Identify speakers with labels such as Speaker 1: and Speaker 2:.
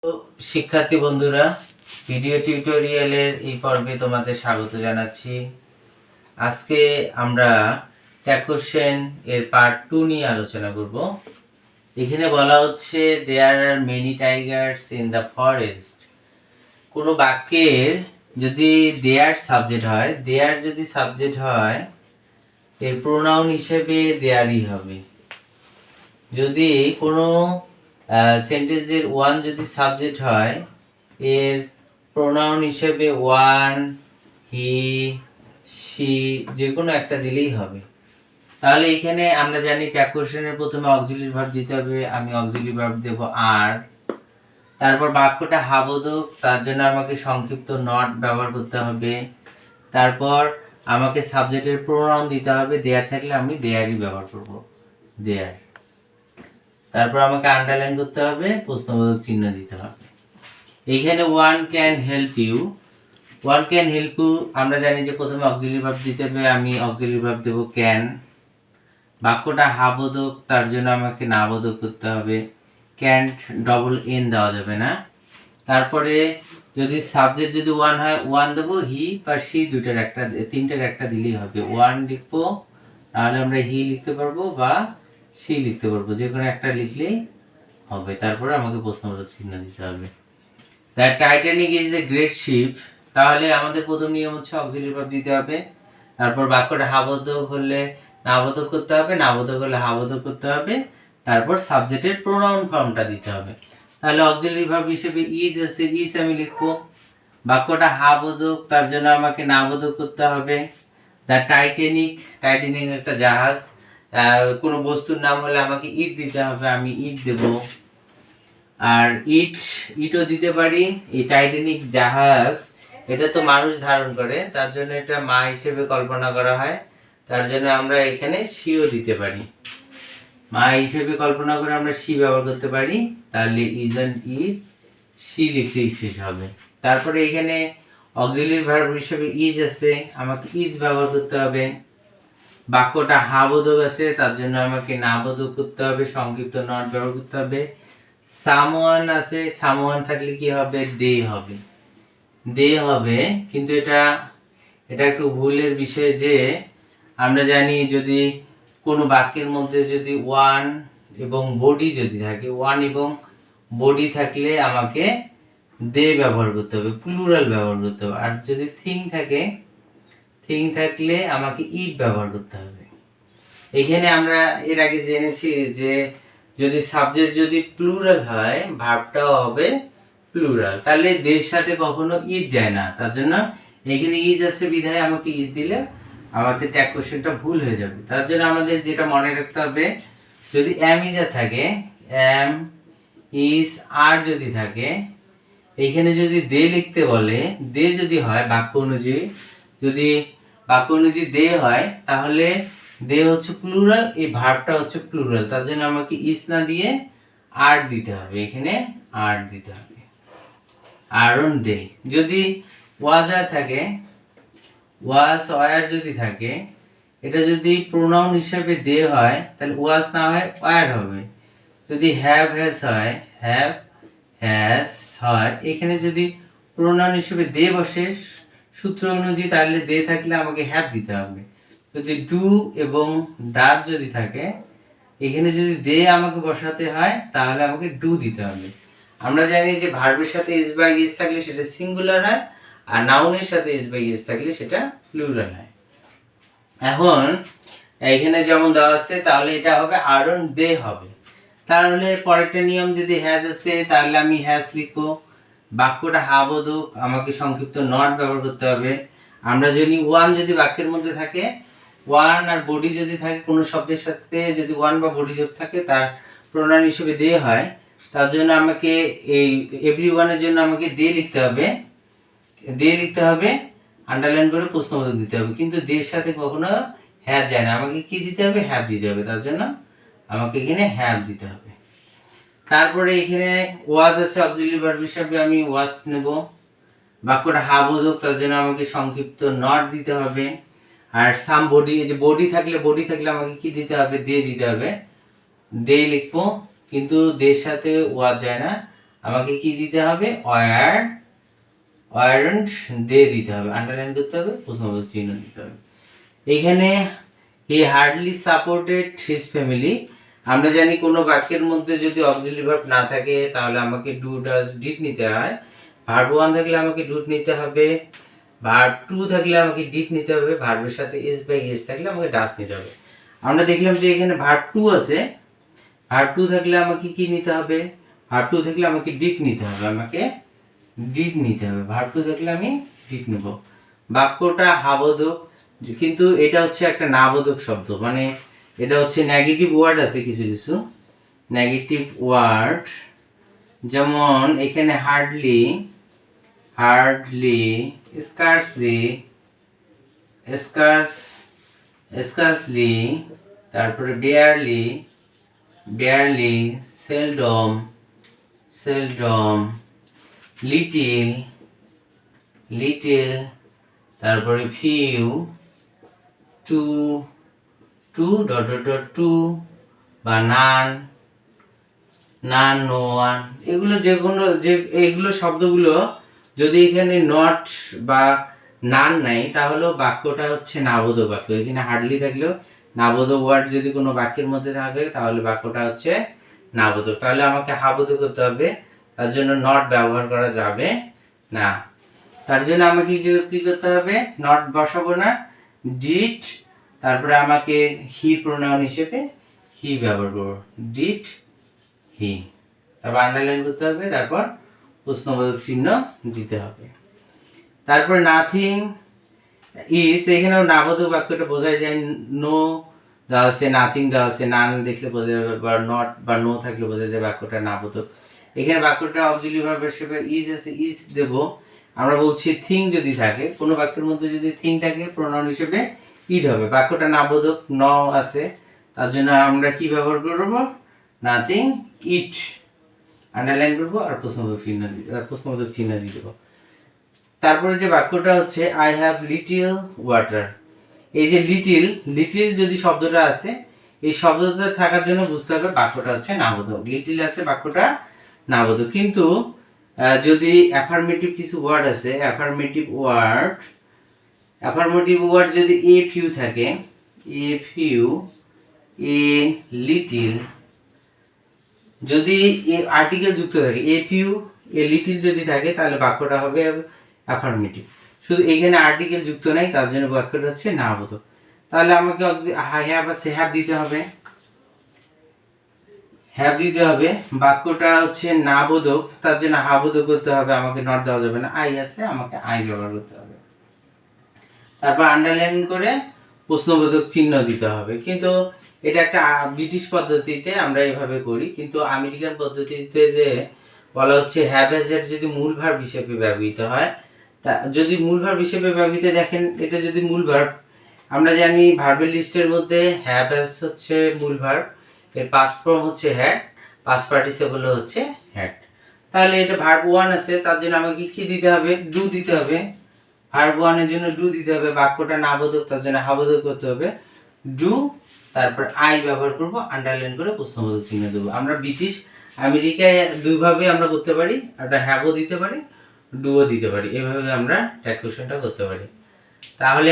Speaker 1: তো শিক্ষার্থী বন্ধুরা, ভিডিও টিউটোরিয়ালের এই পর্বে তোমাদের স্বাগত জানাচ্ছি। আজকে আমরা ট্যাগ কোশ্চেন এর পার্ট 2 নিয়ে আলোচনা করব। এখানে বলা হচ্ছে there are many tigers in the forest. কোনো বাক্যের যদি দেয়ার সাবজেক্ট হয়, দেয়ার যদি সাবজেক্ট হয় এর প্রোনাউন হিসেবে দেয়ারই হবে। যদি কোনো সেন্টেন্সের ওয়ান যদি সাবজেক্ট হয় এর প্রোনাউন হিসেবে ওয়ান, হি, শি যে কোনো একটা দিলেই হবে। তাহলে এখানে আমরা জানি ট্যাগ কোশ্চেনের প্রথমে অক্সিলিয়ারি ভার্ব দিতে হবে। আমি অক্সিলিয়ারি ভার্ব দেব আর। তারপর বাক্যটা হাবোধক, তার জন্য আমাকে সংক্ষিপ্ত নট ব্যবহার করতে হবে। তারপর আমাকে সাবজেক্টের প্রোনাউন দিতে হবে, দেয়ার থাকলে আমি দেয়ারই ব্যবহার করব, দেয়ার। তারপর আমাকে আন্ডারলাইন করতে হবে, প্রশ্নবোধক চিহ্ন দিতে হবে। এইখানে one can help you, one can help you আমরা জানি যে প্রথমে অক্সিলিয়ারি ভার্ব দিতে হবে। আমি অক্সিলিয়ারি ভার্ব দেব ক্যান। বাক্যটা হাবোধক, তার জন্য আমাকে নাবোধক করতে হবে। ক্যান্ট ডবল এন দেওয়া যাবে না। তারপরে যদি সাবজেক্ট যদি ওয়ান হয় ওয়ান দেবো, হি বা সি দুইটার একটা, তিনটার একটা দিলেই হবে। ওয়ান লিখবো, তাহলে আমরা হি লিখতে পারবো বা সি লিখতে পারবো, যে কোনো একটা লিখলেই হবে। তারপরে আমাকে প্রশ্নবোধক চিহ্ন দিতে হবে। The Titanic is a great ship, তাহলে আমাদের প্রথম নিয়ম হচ্ছে অক্সিলিয়ারি ভার্ব দিতে হবে। তারপর বাক্যটা হাবোধক হলে নাবোধক করতে হবে, নাবোধক হলে হাবোধক করতে হবে। তারপর সাবজেক্টের প্রোনাউন ফর্মটা দিতে হবে। তাহলে অক্সিলিয়ারি ভার্ব হিসেবে ইজ আছে, ইজ আমি লিখবো। বাক্যটা হাবোধক, তার জন্য আমাকে নাবোধক করতে হবে। দ্য টাইটানিক, টাইটানিক একটা জাহাজ, কোনো বস্তুর নাম হলে আমাকে ইট দিতে হবে, আমি ইট দেব। আর ইটও দিতে পারি। এই টাইটানিক জাহাজ এটা তো মানুষ ধারণ করে, তার জন্য এটা মা হিসেবে কল্পনা করা হয়, তার জন্য আমরা এখানে সিও দিতে পারি। মা হিসেবে কল্পনা করে আমরা সি ব্যবহার করতে পারি। তাহলে ইজ অ্যান্ড ইট, সি লিখলেই শেষ হবে। তারপরে এখানে অক্সিলিয়ারি ভার্ব হিসেবে ইজ আছে, আমাকে ইজ ব্যবহার করতে হবে। বাক্যটা হাবোধক আছে, তার জন্য আমাকে নাবোধক করতে হবে, সংক্ষিপ্ত নট ব্যবহার করতে হবে। সামওয়ান আছে, সামওয়ান থাকলে কি হবে, দে হবে, দে হবে। কিন্তু এটা একটু ভুলের বিষয় যে আমরা জানি যদি কোনো বাক্যের মধ্যে যদি ওয়ান এবং বডি যদি থাকে, ওয়ান এবং বডি থাকলে আমাকে দে ব্যবহার করতে হবে, প্লুরাল ব্যবহার করতে হবে। আর যদি থিং থাকে, থিং থাকলে আমাকে ইট ব্যবহার করতে হবে। এখানে আমরা এর আগে জেনেছি যে যদি সাবজেক্ট যদি প্লুরাল হয় ভার্বটাও হবে প্লুরাল, তাহলে দের সাথে কখনো ইজ যায় না। তার জন্য এখানে ইজ আছে বিধায় আমাকে ইজ দিলে আমাদের ট্যাগ কোশ্চেনটা ভুল হয়ে যাবে। তার জন্য আমাদের যেটা মনে রাখতে হবে, যদি এম ইজ থাকে, এম ইজ আর যদি থাকে, এইখানে যদি দে লিখতে বলে, দে যদি হয় বাক্য অনুযায়ী, যদি বাক্য অনুযায়ী দে হয় তাহলে দে হচ্ছে প্লুরাল, এই ভার্বটা হচ্ছে প্লুরাল, তার জন্য আমাকে ইজ না দিয়ে আর দিতে হবে, এখানে আর দিতে হবে। আরন দে। যদি ওয়াজ আর থাকে, ওয়াজ ওয়ার যদি থাকে, এটা যদি প্রোনাউন হিসেবে দে হয় তাহলে ওয়াজ না হয় ওয়ার হবে। যদি হ্যাভ হ্যাজ হয়, হ্যাভ হ্যাজ হয়, এখানে যদি প্রোনাউন হিসেবে দে বসে সূত্র অনুযায়ী, তাহলে দে থাকলে আমাকে হ্যাভ দিতে হবে। যদি ডু এবং ডাজ যদি থাকে, এখানে যদি দে আমাকে বসাতে হয় তাহলে আমাকে ডু দিতে হবে। আমরা জানি যে ভার্বের সাথে ইজ বাই ইজ থাকলে সেটা সিঙ্গুলার হয়, আর নাউনের সাথে ইজ বাই ইজ থাকলে সেটা প্লুরাল হয়। এখন এখানে যেমন দেওয়া আছে, তাহলে এটা হবে আরন দে হবে। তাহলে পরেরটা নিয়ম, যদি হ্যাজ আছে তাহলে আমি হ্যাজ লিখবো। বাক্যটা হাবোধক, আমাকে সংক্ষিপ্ত নট ব্যবহার করতে হবে। আমরা যদি ওয়ান যদি বাক্যের মধ্যে থাকে, ওয়ান আর বডি যদি থাকে, কোনো শব্দের সাথে যদি ওয়ান বা বডি যদি থাকে তার প্রোনাউন হিসেবে দে হয়, তার জন্য আমাকে এই এভরি ওয়ানের জন্য আমাকে দে লিখতে হবে, দে লিখতে হবে, আন্ডারলাইন করে প্রশ্নবোধক দিতে হবে। কিন্তু দের সাথে কখনো হ্যাভ যায় না, আমাকে কি দিতে হবে, হ্যাভ দিতে হবে, তার জন্য আমাকে এখানে হ্যাভ দিতে হবে। তারপরে এখানে ওয়াজ আছে, অক্সিলিয়ারি ভার্ব হিসেবে আমি ওয়াজ নেব। বাক্যটা হাবোধক, তার জন্য আমাকে সংক্ষিপ্ত নট দিতে হবে। আর সাম বডি, এই যে বডি থাকলে আমাকে কি দিতে হবে, দে দিতে হবে, দে লিখবো। কিন্তু দের সাথে ওয়াজ যায় না, আমাকে কি দিতে হবে, ওয়ারেন্ট দে দিতে হবে, আন্ডারলাইন করতে হবে, প্রশ্নবোধক চিহ্ন দিতে হবে। এখানে হি হার্ডলি সাপোর্টেড হিজ ফ্যামিলি, আমরা জানি কোনো বাক্যের মধ্যে যদি অক্সিলারি ভার্ব না থাকে তাহলে আমাকে ডু ডাজ ডিড নিতে হয়। ভার্ব 1 থাকলে আমাকে ডুড নিতে হবে, ভার্ব 2 থাকলে আমাকে ডিড নিতে হবে, ভার্বের সাথে এস বাই এস থাকলে আমাকে ডাজ নিতে হবে। আমরা দেখলাম যে এখানে ভার্ব 2 আছে, ভার্ব 2 থাকলে আমাকে কি নিতে হবে, ভার্ব 2 থাকলে আমাকে ডিড নিতে হবে, আমাকে ডিড নিতে হবে, ভার্ব 2 থাকলে আমি ডিড নেব। বাক্যটা হাবোধক, কিন্তু এটা হচ্ছে একটা নাবোধক শব্দ, মানে এটা হচ্ছে নেগেটিভ ওয়ার্ড আছে, কিছু কিছু নেগেটিভ ওয়ার্ড, যেমন এখানে হার্ডলি, স্কার্সলি, স্কার্সলি, তারপরে বেয়ারলি, সেলডম, লিটিল, তারপরে ফিউ, টু বা নান, নো ওয়ান, এগুলো এগুলো শব্দগুলো যদি এখানে নট বা নান নাই তাহলেও বাক্যটা হচ্ছে নাবোধক বাক্য। এখানে হার্ডলি থাকলেও নাবোধক ওয়ার্ড যদি কোনো বাক্যের মধ্যে থাকে তাহলে বাক্যটা হচ্ছে নাবোধক। তাহলে আমাকে হাবোধক করতে হবে, তার জন্য নট ব্যবহার করা যাবে না। তার জন্য আমাকে কি করতে হবে, নট বসাবো না, ডিড, তারপরে আমাকে হি প্রোনাউন হিসেবে হি ব্যবহার করবো, ডিড হি, তারপর আন্ডারলাইন করতে হবে, তারপর প্রশ্নবোধক চিহ্ন দিতে হবে। তারপরে নাথিং ইজ, এখানেও নাবোধক বাক্যটা বোঝা যায়, নো দেওয়া আছে, নাথিং দেওয়া আছে, নান দেখলে বোঝা যাবে, বা নট বা নো থাকলে বোঝা যায় বাক্যটা নাবোধক। এখানে বাক্যটা অক্সিলারি ভার্ব হিসেবে ইজ আছে, ইজ দেব। আমরা বলছি থিং যদি থাকে, কোনো বাক্যের মধ্যে যদি থিং থাকে প্রোনাউন হিসেবে ইড হবে, বাক্যটা নাবোধক, ন আছে, তার জন্য আমরা কি ব্যবহার করব, নাথিং ইট, আন্ডারলাইন করব আর প্রশ্নবোধক চিহ্ন দিয়ে দেবো। তারপরে যে বাক্যটা হচ্ছে আই হ্যাভ লিটিল ওয়াটার, এই যে লিটিল যদি শব্দটা আছে, এই শব্দটা থাকার জন্য বুঝতে হবে বাক্যটা হচ্ছে নাবোধক, লিটিল আছে বাক্যটা নাবোধক। কিন্তু যদি অ্যাফার্মেটিভ কিছু ওয়ার্ড আছে, অ্যাফার্মেটিভ ওয়ার্ড যদি এ ফিউ থাকে, এ লিটিল, যদি আর্টিকেল যুক্ত থাকে, এ ফিউ এ লিটিল যদি থাকে তাহলে বাক্যটা হবে অ্যাফার্মেটিভ। শুধু এখানে আর্টিকেল যুক্ত নাই, তার জন্য বাক্যটা হচ্ছে নাবোধক। তাহলে আমাকে হ্যাভ আছে, হ্যাভ দিতে হবে, বাক্যটা হচ্ছে নাবোধক, তার জন্য হাবোধক করতে হবে, আমাকে নট দেওয়া যাবে না, আই আছে, আমাকে আই ব্যবহার করতে হবে। তারপর আন্ডারলাইন করে প্রশ্নবোধক চিহ্ন দিতে হবে। কিন্তু এটা একটা ব্রিটিশ পদ্ধতিতে আমরা এভাবে করি, কিন্তু আমেরিকান পদ্ধতিতে যে বলা হচ্ছে হ্যাভ হ্যাজ এর যদি মূল ভার্ব হিসেবে ব্যবহৃত হয়, তা যদি মূল ভার্ব হিসেবে ব্যবহৃত, দেখেন এটা যদি মূল ভার্ব, আমরা জানি ভার্বের লিস্টের মধ্যে হ্যাভ হ্যাজ হচ্ছে মূল ভার্ব, এর পাস্ট ফর্ম হচ্ছে হ্যাড, পাস্ট পার্টিসিপল হচ্ছে হ্যাড। তাহলে এটা ভার্ব 1 আছে, তার জন্য আমাকে কি দিতে হবে, ডু দিতে হবে, ভার্ব 1 এর জন্য ডু দিতে হবে, বাক্যটা নাবোধক, তার জন্য হাবোধক করতে হবে, ডু, তারপর আই ব্যবহার করব, আন্ডারলাইন করে প্রশ্নবোধক চিহ্ন দেব। আমরা ব্রিটিশ আমেরিকায় দুইভাবে আমরা করতে পারি, একটা হ্যাভও দিতে পারি, ডুও দিতে পারি, এভাবে আমরা ট্যাগ কোশ্চেনটা করতে পারি। তাহলে